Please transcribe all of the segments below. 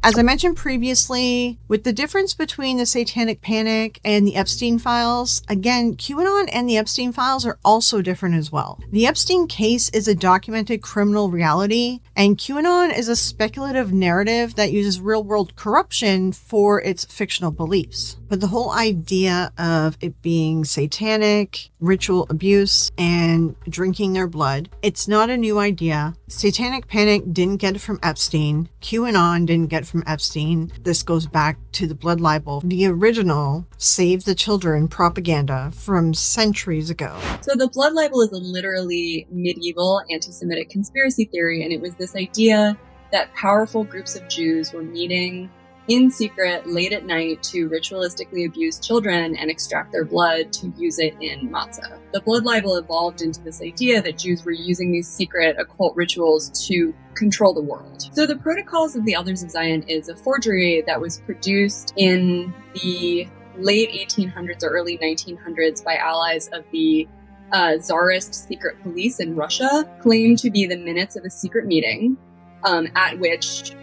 As I mentioned previously, with the difference between the Satanic Panic and the Epstein Files, again, QAnon and the Epstein Files are also different as well. The Epstein case is a documented criminal reality, and QAnon is a speculative narrative that uses real-world corruption for its fictional beliefs. But the whole idea of it being satanic, ritual abuse, and drinking their blood, it's not a new idea. Satanic Panic didn't get it from Epstein. QAnon didn't get it from Epstein. This goes back to the blood libel, the original Save the Children propaganda from centuries ago. So the blood libel is a literally medieval anti-Semitic conspiracy theory, and it was this idea that powerful groups of Jews were meeting in secret late at night to ritualistically abuse children and extract their blood to use it in matzah. The blood libel evolved into this idea that Jews were using these secret occult rituals to control the world. So the Protocols of the Elders of Zion is a forgery that was produced in the late 1800s or early 1900s by allies of the Tsarist secret police in Russia, claimed to be the minutes of a secret meeting at which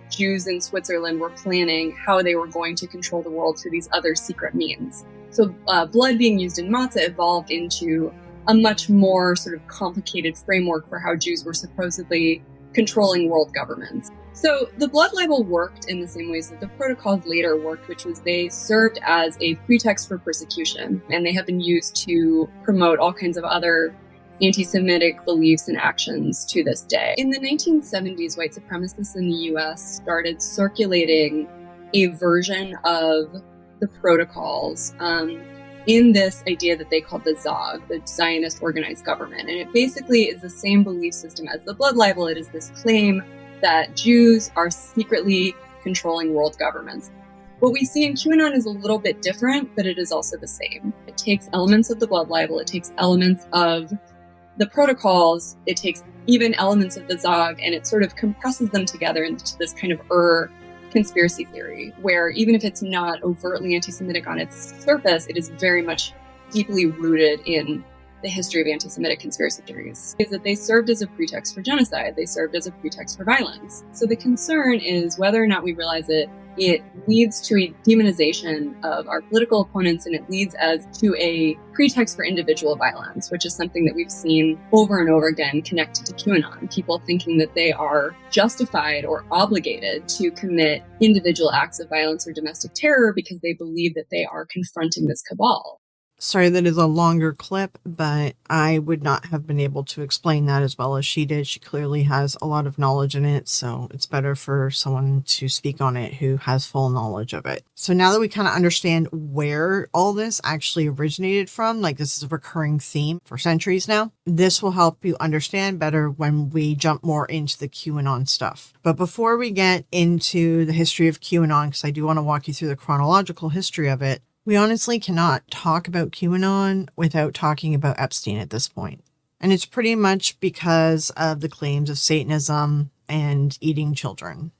Jews in Switzerland were planning how they were going to control the world through these other secret means. So blood being used in matzah evolved into a much more sort of complicated framework for how Jews were supposedly controlling world governments. So the blood libel worked in the same ways that the protocols later worked, which was they served as a pretext for persecution, and they have been used to promote all kinds of other anti-Semitic beliefs and actions to this day. In the 1970s, white supremacists in the US started circulating a version of the protocols in this idea that they called the ZOG, the Zionist Organized Government. And it basically is the same belief system as the blood libel. It is this claim that Jews are secretly controlling world governments. What we see in QAnon is a little bit different, but it is also the same. It takes elements of the blood libel, it takes elements of the protocols, it takes even elements of the Zog, and it sort of compresses them together into this kind of conspiracy theory, where even if it's not overtly anti-Semitic on its surface, it is very much deeply rooted in the history of anti-Semitic conspiracy theories. Is that they served as a pretext for genocide, they served as a pretext for violence. So the concern is whether or not we realize it leads to a demonization of our political opponents, and it leads us to a pretext for individual violence, which is something that we've seen over and over again connected to QAnon. People thinking that they are justified or obligated to commit individual acts of violence or domestic terror because they believe that they are confronting this cabal. Sorry, that is a longer clip, but I would not have been able to explain that as well as she did. She clearly has a lot of knowledge in it, so it's better for someone to speak on it who has full knowledge of it. So now that we kind of understand where all this actually originated from, like this is a recurring theme for centuries now, this will help you understand better when we jump more into the QAnon stuff. But before we get into the history of QAnon, because I do want to walk you through the chronological history of it, we honestly cannot talk about QAnon without talking about Epstein at this point. And it's pretty much because of the claims of Satanism and eating children.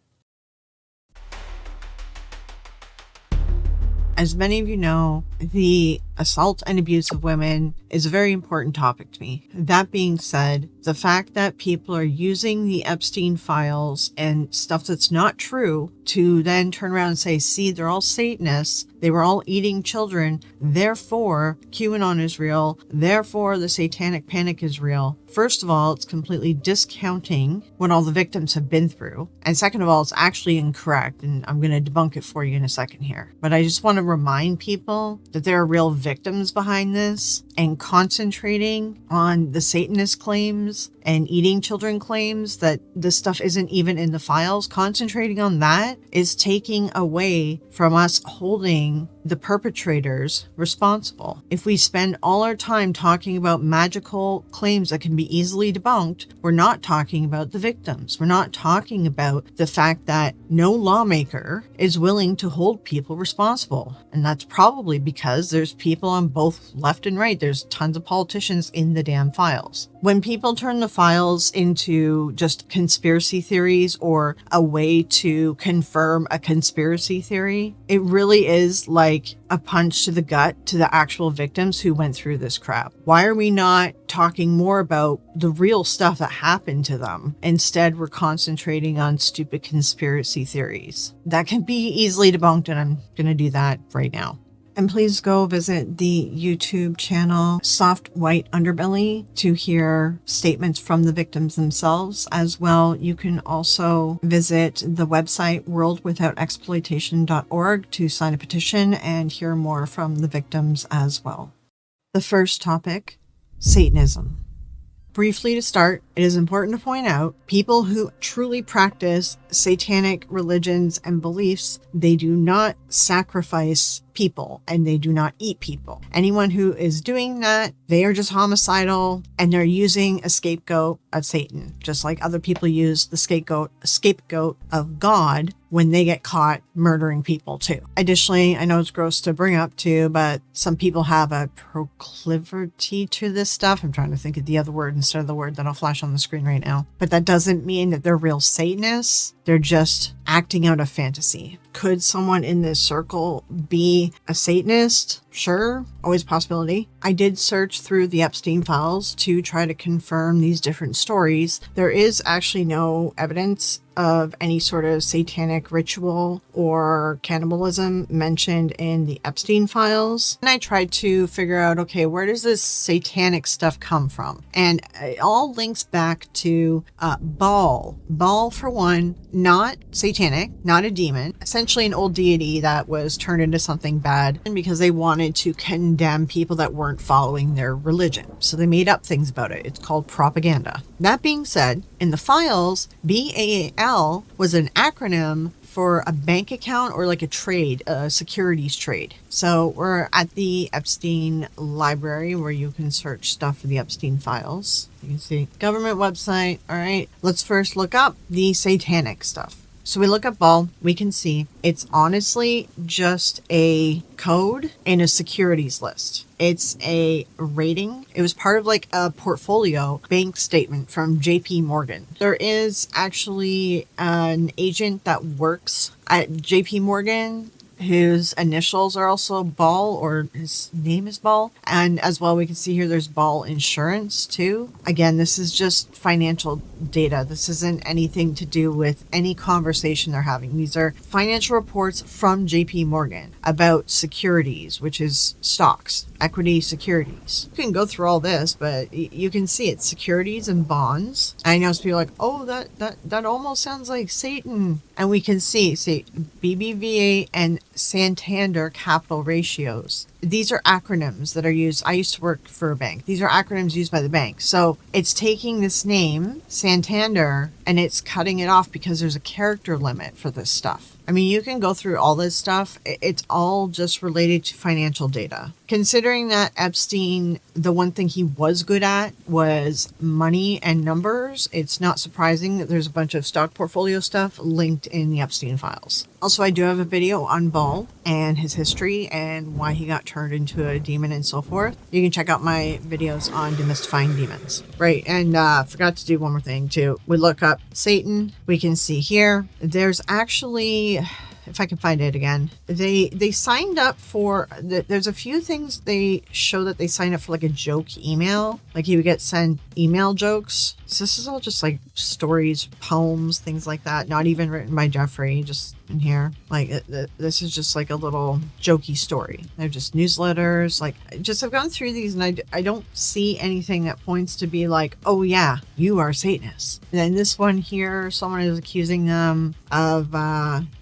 As many of you know, the assault and abuse of women is a very important topic to me. That being said, the fact that people are using the Epstein files and stuff that's not true to then turn around and say, see, they're all Satanists, they were all eating children, therefore QAnon is real, therefore the Satanic Panic is real. First of all, it's completely discounting what all the victims have been through. And second of all, it's actually incorrect, and I'm going to debunk it for you in a second here. But I just want to remind people that there are real victims behind this, and concentrating on the Satanist claims and eating children claims that this stuff isn't even in the files, concentrating on that is taking away from us holding the perpetrators responsible. If we spend all our time talking about magical claims that can be easily debunked, we're not talking about the victims. We're not talking about the fact that no lawmaker is willing to hold people responsible. And that's probably because there's people on both left and right. There's tons of politicians in the damn files. When people turn the files into just conspiracy theories or a way to confirm a conspiracy theory, it really is like like a punch to the gut to the actual victims who went through this crap. Why are we not talking more about the real stuff that happened to them? Instead, we're concentrating on stupid conspiracy theories that can be easily debunked, and I'm going to do that right now. And please go visit the YouTube channel Soft White Underbelly to hear statements from the victims themselves. As well, you can also visit the website worldwithoutexploitation.org to sign a petition and hear more from the victims as well. The first topic, Satanism. Briefly to start, it is important to point out people who truly practice satanic religions and beliefs, they do not sacrifice people and they do not eat people. Anyone who is doing that, they are just homicidal and they're using a scapegoat of Satan, just like other people use the scapegoat of God when they get caught murdering people too. Additionally, I know it's gross to bring up too, but some people have a proclivity to this stuff. I'm trying to think of the other word instead of the word that'll flash on the screen right now. But that doesn't mean that they're real Satanists. They're just acting out a fantasy. Could someone in this circle be a Satanist? Sure, always a possibility. I did search through the Epstein Files to try to confirm these different stories. There is actually no evidence of any sort of satanic ritual or cannibalism mentioned in the Epstein Files. And I tried to figure out, okay, where does this satanic stuff come from? And it all links back to Baal. Baal, for one, not satanic, not a demon, essentially an old deity that was turned into something bad and because they wanted to condemn people that weren't following their religion. So they made up things about it. It's called propaganda. That being said, in the files, BAL was an acronym for a bank account or like a trade, a securities trade. So we're at the Epstein library where you can search stuff for the Epstein Files. You can see government website. All right, let's first look up the satanic stuff. So we look at Baal, we can see it's honestly just a code in a securities list. It's a rating. It was part of like a portfolio bank statement from JP Morgan. There is actually an agent that works at JP Morgan whose initials are also Baal, or his name is Baal. And as well, we can see here there's Baal Insurance too. Again, this is just financial data. This isn't anything to do with any conversation they're having. These are financial reports from JP Morgan about securities, which is stocks, equity securities. You can go through all this, but you can see it's securities and bonds. I know some people are like, oh, that almost sounds like Satan. And we can see BBVA and Santander capital ratios. These are acronyms that are used. I used to work for a bank. These are acronyms used by the bank. So it's taking this name, Santander, and it's cutting it off because there's a character limit for this stuff. I mean, you can go through all this stuff. It's all just related to financial data. Considering that Epstein, the one thing he was good at was money and numbers, it's not surprising that there's a bunch of stock portfolio stuff linked in the Epstein Files. Also, I do have a video on Baal and his history and why he got turned into a demon and so forth. You can check out my videos on demystifying demons. Right, and forgot to do one more thing too. We look up Satan. We can see here, there's actually, if I can find it again, they signed up for, there's a few things they show that they signed up for, like a joke email. Like he would get sent email jokes. So this is all just like stories, poems, things like that. Not even written by Jeffrey, just in here. Like this is just like a little jokey story. They're just newsletters. Like I've gone through these and I don't see anything that points to be like, oh yeah, you are Satanists. And then this one here, someone is accusing them of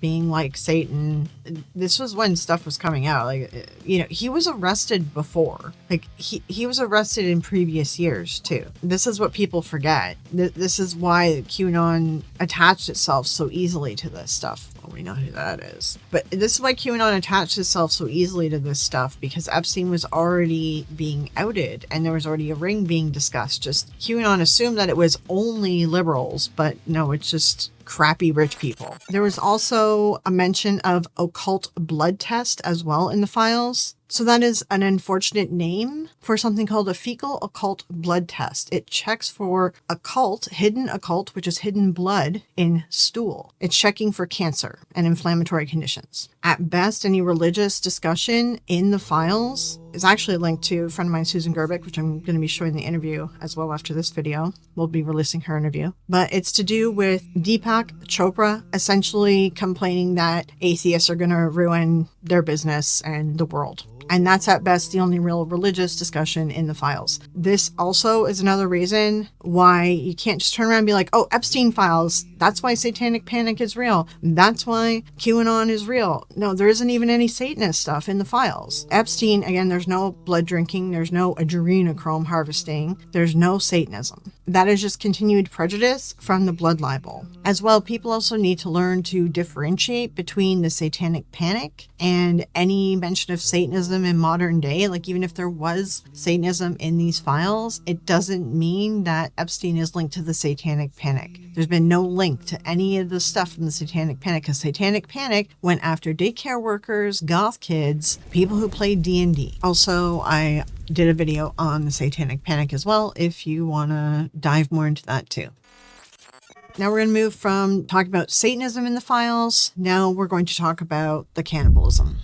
being like Satan. This was when stuff was coming out. Like, you know, he was arrested before. Like he was arrested in previous years too. This is what people forget. This is why QAnon attached itself so easily to this stuff. Well, we know who that is. But this is why QAnon attached itself so easily to this stuff, because Epstein was already being outed and there was already a ring being discussed. Just QAnon assumed that it was only liberals, but no, it's just crappy rich people. There was also a mention of occult blood test as well in the files. So that is an unfortunate name for something called a fecal occult blood test. It checks for occult, hidden occult, which is hidden blood in stool. It's checking for cancer. cancer and inflammatory conditions. At best, any religious discussion in the files is actually linked to a friend of mine, Susan Gerbic, which I'm going to be showing the interview as well after this video. We'll be releasing her interview. But it's to do with Deepak Chopra essentially complaining that atheists are going to ruin their business and the world. And that's at best the only real religious discussion in the files. This also is another reason why you can't just turn around and be like, oh, Epstein Files, that's why Satanic Panic is real. That's why QAnon is real. No, there isn't even any Satanist stuff in the files. Epstein, again, there's no blood drinking, there's no adrenochrome harvesting, there's no Satanism. That is just continued prejudice from the blood libel. As well, people also need to learn to differentiate between the Satanic Panic and any mention of Satanism in modern day. Like, even if there was Satanism in these files, it doesn't mean that Epstein is linked to the Satanic Panic. There's been no link to any of the stuff from the Satanic Panic, because Satanic Panic went after daycare workers, goth kids, people who played D&D. Also, I did a video on the Satanic Panic as well, if you want to dive more into that too. Now we're going to move from talking about Satanism in the files. Now we're going to talk about the cannibalism.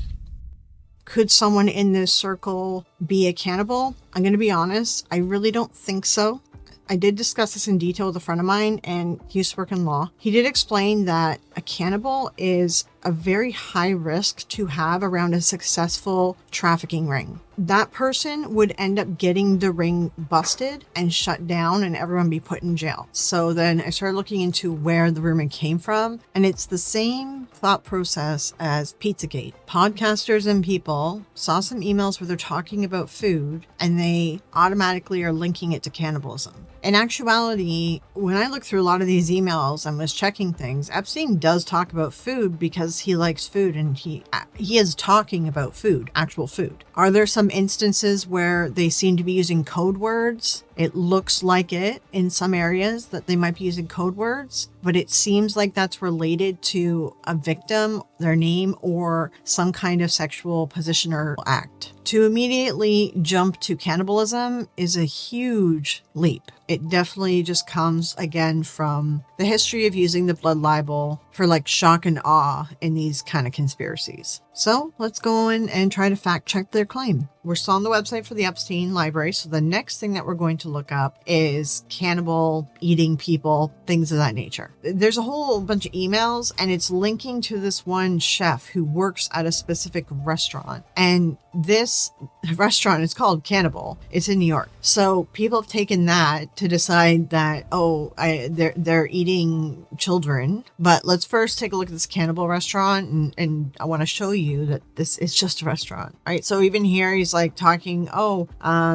Could someone in this circle be a cannibal? I'm going to be honest, I really don't think so. I did discuss this in detail with a friend of mine, and he used to work in law. He did explain that a cannibal is a very high risk to have around a successful trafficking ring. That person would end up getting the ring busted and shut down and everyone be put in jail. So then I started looking into where the rumor came from, and it's the same thought process as Pizzagate. Podcasters and people saw some emails where they're talking about food and they automatically are linking it to cannibalism. In actuality, when I looked through a lot of these emails and was checking things, Epstein does talk about food because he likes food, and he is talking about food, actual food. Are there some instances where they seem to be using code words? It looks like it in some areas that they might be using code words, but it seems like that's related to a victim, their name, or some kind of sexual position or act. To immediately jump to cannibalism is a huge leap. It definitely just comes again from the history of using the blood libel for like shock and awe in these kind of conspiracies. So let's go in and try to fact check their claim. We're still on the website for the Epstein library. So the next thing that we're going to look up is cannibal, eating people, things of that nature. There's a whole bunch of emails, and it's linking to this one chef who works at a specific restaurant. And this restaurant is called Cannibal. It's in New York. So people have taken that to decide that, they're eating children. But let's first take a look at this Cannibal restaurant, and I want to show you that this is just a restaurant. All right, so even here he's like talking,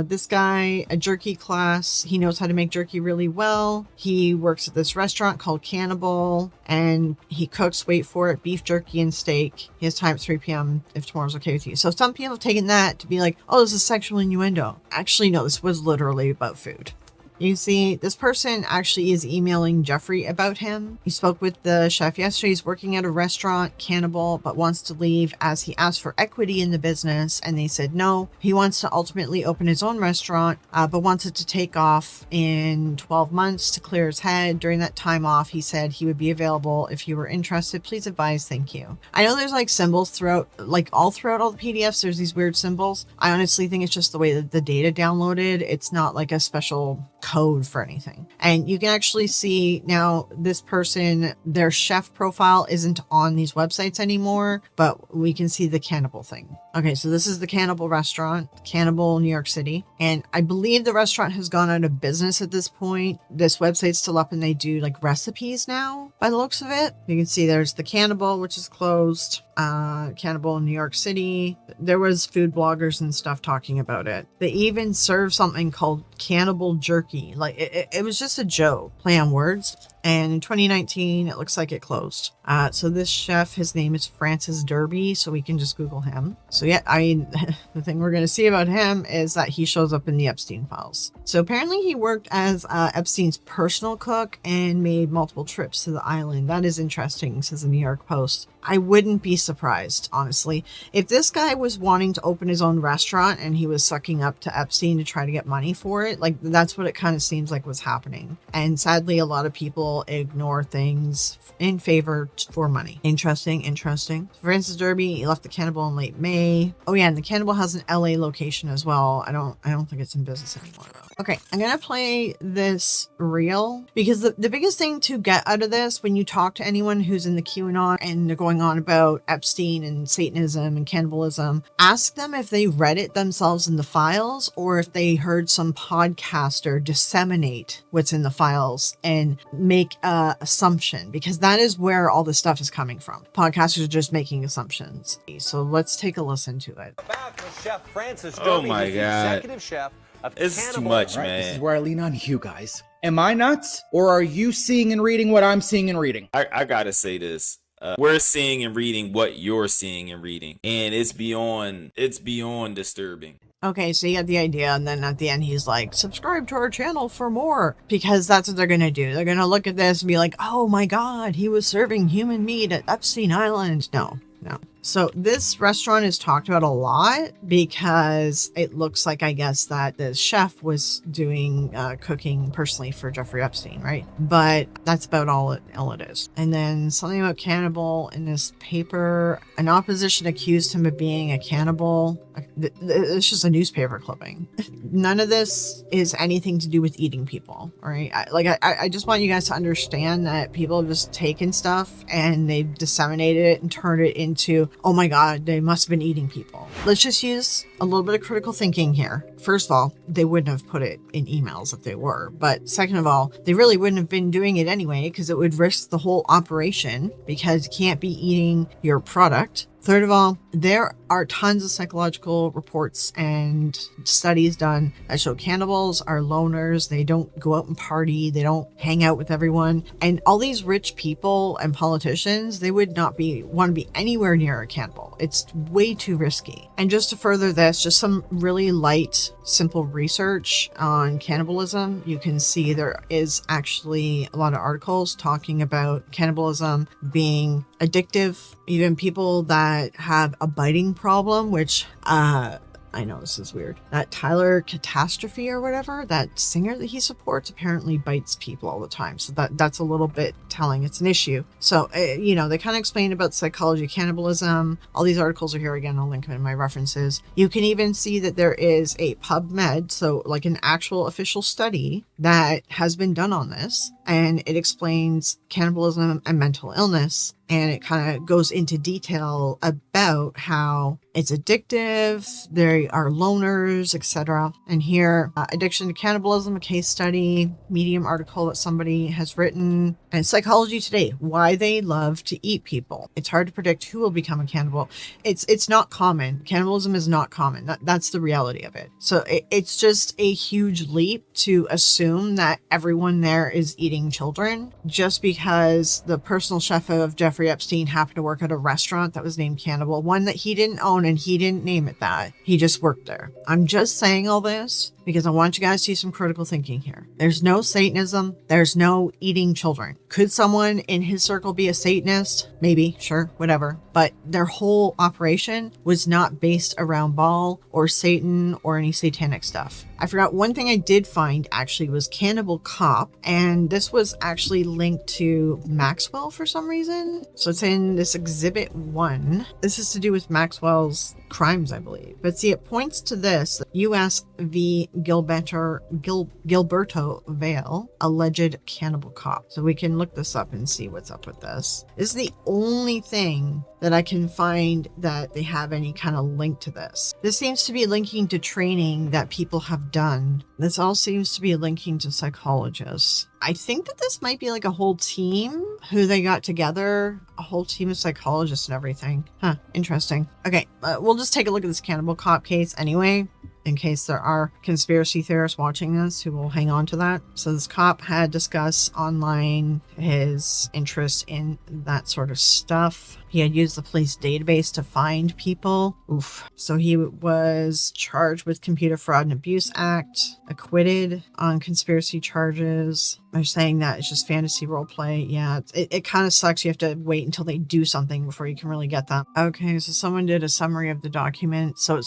this guy, a jerky class, he knows how to make jerky really well. He works at this restaurant called Cannibal, and he cooks, wait for it, beef jerky and steak. He has time at 3 p.m. if tomorrow's okay with you. So some people have taken that to be like, oh, this is sexual innuendo. Actually, no, this was literally about food. You see, this person actually is emailing Jeffrey about him. He spoke with the chef yesterday. He's working at a restaurant, Cannibal, but wants to leave as he asked for equity in the business, and they said no. He wants to ultimately open his own restaurant, but wants it to take off in 12 months to clear his head. During that time off, he said he would be available if you were interested. Please advise. Thank you. I know there's like symbols throughout all the PDFs. There's these weird symbols. I honestly think it's just the way that the data downloaded. It's not like a special code for anything. And you can actually see now this person, their chef profile isn't on these websites anymore, but we can see the Cannibal thing. Okay, so this is the Cannibal restaurant, Cannibal, New York City. And I believe the restaurant has gone out of business at this point. This website's still up and they do like recipes now by the looks of it. You can see there's the Cannibal, which is closed. Cannibal in New York City. There was food bloggers and stuff talking about it. They even served something called Cannibal Jerky. Like it was just a joke, play on words. And in 2019, it looks like it closed. So this chef, his name is Francis Derby, so we can just Google him. So yeah, I mean, the thing we're going to see about him is that he shows up in the Epstein files. So apparently he worked as Epstein's personal cook and made multiple trips to the island. That is interesting, says the New York Post. I wouldn't be surprised, honestly. If this guy was wanting to open his own restaurant and he was sucking up to Epstein to try to get money for it, like that's what it kind of seems like what's happening. And sadly, a lot of people ignore things in favor for money. Interesting. Francis Derby left the Cannibal in late May. Oh yeah, and the Cannibal has an LA location as well. I don't think it's in business anymore though. Okay, I'm gonna play this reel because the biggest thing to get out of this, when you talk to anyone who's in the QAnon and they're going on about Epstein and Satanism and cannibalism, ask them if they read it themselves in the files or if they heard some podcaster disseminate what's in the files and make a assumption, because that is where all this stuff is coming from. Podcasters are just making assumptions. So let's take a listen to it. Back with Chef Francis Derby, Oh my God. executive chef of This is too Cannibal. much, Right, man. this is where I lean on you guys. Am I nuts? Or are you seeing and reading what I'm seeing and reading? I gotta say this. We're seeing and reading what you're seeing and reading, and it's beyond disturbing. Okay, so you get the idea, and then at the end he's like, subscribe to our channel for more, because that's what they're gonna do. They're gonna look at this and be like, oh my god, he was serving human meat at Epstein Island. No. So this restaurant is talked about a lot because it looks like, I guess, that the chef was doing cooking personally for Jeffrey Epstein, right? But that's about all it is. And then something about cannibal in this paper. An opposition accused him of being a cannibal. It's just a newspaper clipping. None of this is anything to do with eating people, all right? I just want you guys to understand that people have just taken stuff and they've disseminated it and turned it into, oh my god, they must have been eating people. Let's just use a little bit of critical thinking here. First of all, they wouldn't have put it in emails if they were. But second of all, they really wouldn't have been doing it anyway because it would risk the whole operation because you can't be eating your product. Third of all, there are tons of psychological reports and studies done that show cannibals are loners. They don't go out and party. They don't hang out with everyone. And all these rich people and politicians, they would not want to be anywhere near a cannibal. It's way too risky. And just to further this, just some really light, simple research on cannibalism. You can see there is actually a lot of articles talking about cannibalism being addictive. Even people that have a biting problem, which I know this is weird. That Tyler Catastrophe or whatever, that singer that he supports, apparently bites people all the time. So that's a little bit telling. It's an issue. So, they kind of explain about psychology of cannibalism. All these articles are here again. I'll link them in my references. You can even see that there is a PubMed, so like an actual official study that has been done on this. And it explains cannibalism and mental illness. And it kind of goes into detail about how it's addictive, they are loners, etc. And here, addiction to cannibalism, a case study, Medium article that somebody has written, and Psychology Today, why they love to eat people. It's hard to predict who will become a cannibal. It's not common. Cannibalism is not common. That's the reality of it. So it's just a huge leap to assume that everyone there is eating children just because the personal chef of Jeffrey Epstein happened to work at a restaurant that was named Cannibal, one that he didn't own and he didn't name it that. He just worked there. I'm just saying all this because I want you guys to do some critical thinking here. There's no Satanism. There's no eating children. Could someone in his circle be a Satanist? Maybe, sure, whatever. But their whole operation was not based around Baal or Satan or any satanic stuff. I forgot one thing I did find actually was Cannibal Cop, and this was actually linked to Maxwell for some reason. So it's in this Exhibit 1. This is to do with Maxwell's crimes, I believe. But see, it points to this, U.S. v. Gilberto Vale, alleged cannibal cop. So we can look this up and see what's up with this. This is the only thing that I can find that they have any kind of link to this. This seems to be linking to training that people have done. This all seems to be linking to psychologists. I think that this might be like a whole team who they got together, a whole team of psychologists and everything. Huh, interesting. Okay, we'll just take a look at this cannibal cop case anyway, in case there are conspiracy theorists watching this who will hang on to that. So this cop had discussed online his interest in that sort of stuff. He had used the police database to find people. Oof. So he was charged with Computer Fraud and Abuse Act, acquitted on conspiracy charges. They're saying that it's just fantasy role play. Yeah, it kind of sucks. You have to wait until they do something before you can really get them. Okay, so someone did a summary of the document. So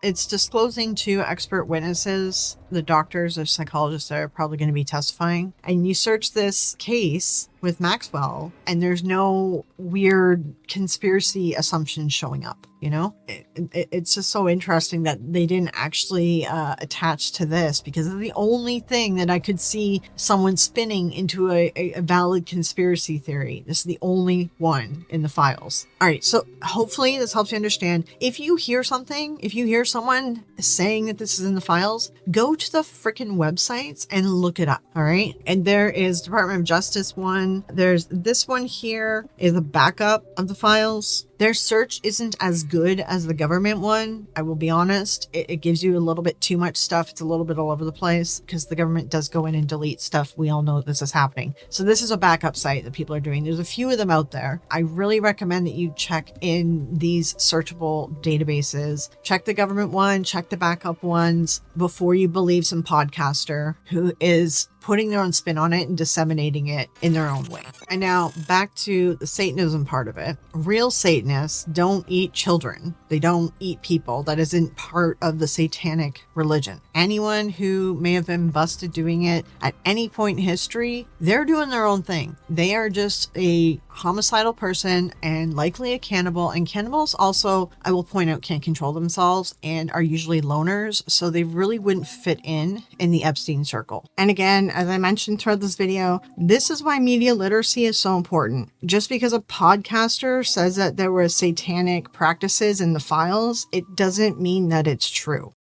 it's disclosing to expert witnesses, the doctors or psychologists that are probably going to be testifying. And you search this case with Maxwell, and there's no weird conspiracy assumptions showing up. You know, it's just so interesting that they didn't actually attach to this, because it's the only thing that I could see someone spinning into a valid conspiracy theory. This is the only one in the files. All right, so hopefully this helps you understand. If you hear something, if you hear someone saying that this is in the files, go to the freaking websites and look it up. All right, and there is Department of Justice one. There's this one here is a backup of the files. Their search isn't as good as the government one. I will be honest. It gives you a little bit too much stuff. It's a little bit all over the place because the government does go in and delete stuff. We all know this is happening. So this is a backup site that people are doing. There's a few of them out there. I really recommend that you check in these searchable databases. Check the government one, check the backup ones before you believe some podcaster who is putting their own spin on it and disseminating it in their own way. And now back to the Satanism part of it. Real Satanists don't eat children. They don't eat people. That isn't part of the Satanic religion. Anyone who may have been busted doing it at any point in history, they're doing their own thing. They are just a homicidal person and likely a cannibal. And cannibals also, I will point out, can't control themselves and are usually loners. So they really wouldn't fit in the Epstein circle. And again, as I mentioned throughout this video, this is why media literacy is so important. Just because a podcaster says that there were satanic practices in the files, it doesn't mean that it's true.